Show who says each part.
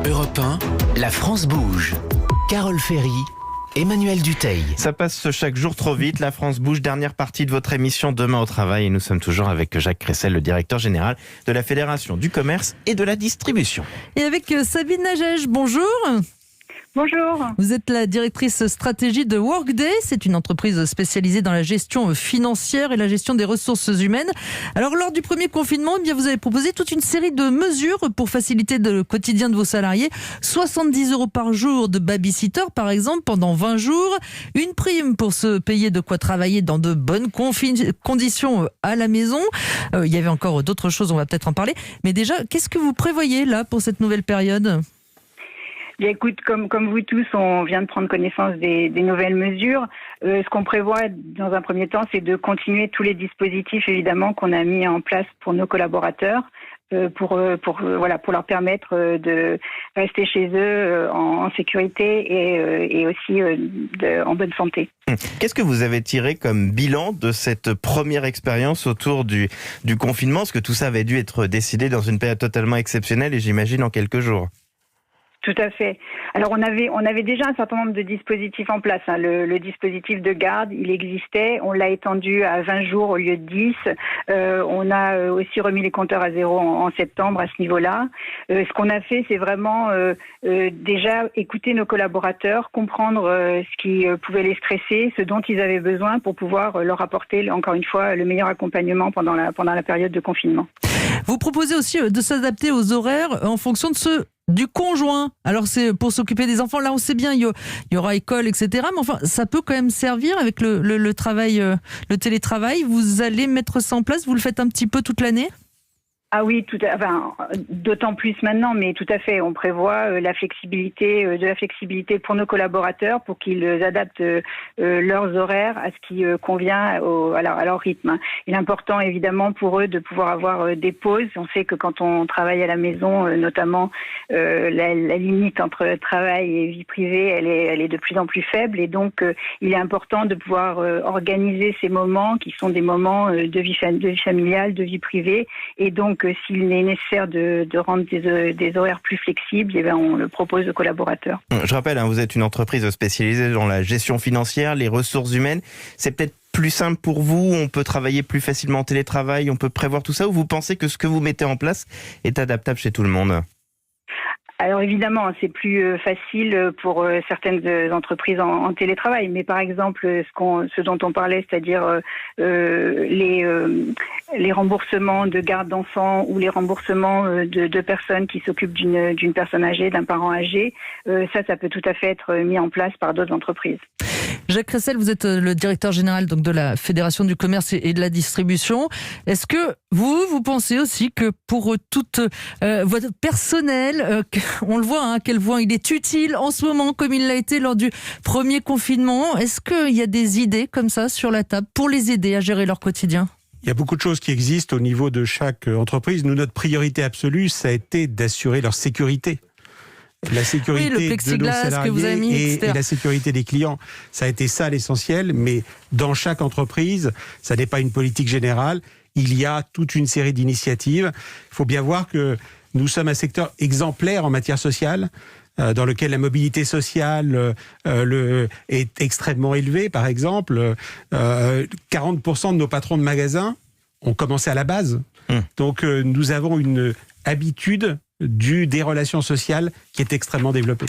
Speaker 1: Europe 1, la France bouge. Carole Ferry, Emmanuel Dutheil.
Speaker 2: Ça passe chaque jour trop vite. La France bouge, dernière partie de votre émission Demain au travail. Et nous sommes toujours avec Jacques Cressel, le directeur général de la Fédération du commerce et de la distribution.
Speaker 3: Et avec Sabine Nagège, bonjour.
Speaker 4: Bonjour.
Speaker 3: Vous êtes la directrice stratégie de Workday. C'est une entreprise spécialisée dans la gestion financière et la gestion des ressources humaines. Alors, lors du premier confinement, vous avez proposé toute une série de mesures pour faciliter le quotidien de vos salariés. 70 € par jour de babysitter, par exemple, pendant 20 jours. Une prime pour se payer de quoi travailler dans de bonnes conditions à la maison. Il y avait encore d'autres choses, on va peut-être en parler. Mais déjà, qu'est-ce que vous prévoyez là pour cette nouvelle période ?
Speaker 4: Bien, écoute, comme vous tous, on vient de prendre connaissance des nouvelles mesures. Ce qu'on prévoit dans un premier temps, c'est de continuer tous les dispositifs évidemment qu'on a mis en place pour nos collaborateurs, pour leur permettre de rester chez eux en sécurité et aussi en bonne santé.
Speaker 2: Qu'est-ce que vous avez tiré comme bilan de cette première expérience autour du confinement ? Parce que tout ça avait dû être décidé dans une période totalement exceptionnelle et j'imagine en quelques jours.
Speaker 4: Tout à fait. Alors on avait déjà un certain nombre de dispositifs en place. Le dispositif de garde, il existait. On l'a étendu à 20 jours au lieu de 10. On a aussi remis les compteurs à zéro en septembre à ce niveau-là. Ce qu'on a fait, c'est vraiment déjà écouter nos collaborateurs, comprendre ce qui pouvait les stresser, ce dont ils avaient besoin pour pouvoir leur apporter, encore une fois, le meilleur accompagnement pendant la période de confinement.
Speaker 3: Vous proposez aussi de s'adapter aux horaires en fonction de ceux du conjoint. Alors c'est pour s'occuper des enfants. Là on sait bien, il y aura école, etc. Mais enfin, ça peut quand même servir avec le travail, le télétravail. Vous allez mettre ça en place, vous le faites un petit peu toute l'année ?
Speaker 4: Ah oui, d'autant plus maintenant, mais tout à fait. On prévoit de la flexibilité pour nos collaborateurs pour qu'ils adaptent leurs horaires à ce qui convient à leur rythme. Il est important évidemment pour eux de pouvoir avoir des pauses. On sait que quand on travaille à la maison, notamment la limite entre travail et vie privée, elle est de plus en plus faible, et donc il est important de pouvoir organiser ces moments qui sont des moments de vie familiale, de vie privée, et donc s'il est nécessaire de rendre des horaires plus flexibles, on le propose aux collaborateurs.
Speaker 2: Je rappelle, vous êtes une entreprise spécialisée dans la gestion financière, les ressources humaines. C'est peut-être plus simple pour vous, on peut travailler plus facilement en télétravail, on peut prévoir tout ça, ou vous pensez que ce que vous mettez en place est adaptable chez tout le monde ?
Speaker 4: Alors évidemment, c'est plus facile pour certaines entreprises en télétravail, mais par exemple, ce dont on parlait, c'est-à-dire les remboursements de garde d'enfants ou les remboursements de personnes qui s'occupent d'une personne âgée, d'un parent âgé, ça peut tout à fait être mis en place par d'autres entreprises.
Speaker 3: Jacques Cressel, vous êtes le directeur général donc de la Fédération du commerce et de la distribution. Est-ce que vous pensez aussi que pour tout votre personnel, on le voit à quel point il est utile en ce moment comme il l'a été lors du premier confinement, est-ce qu'il y a des idées comme ça sur la table pour les aider à gérer leur quotidien ?
Speaker 5: Il y a beaucoup de choses qui existent au niveau de chaque entreprise. Nous, notre priorité absolue, ça a été d'assurer leur sécurité. La sécurité
Speaker 3: le plexiglas
Speaker 5: de nos salariés
Speaker 3: que vous avez mis,
Speaker 5: et la sécurité des clients. Ça a été ça l'essentiel, mais dans chaque entreprise, ça n'est pas une politique générale. Il y a toute une série d'initiatives. Il faut bien voir que nous sommes un secteur exemplaire en matière sociale, dans lequel la mobilité sociale est extrêmement élevée. Par exemple, 40% de nos patrons de magasins ont commencé à la base. Donc nous avons une habitude des relations sociales qui est extrêmement développée.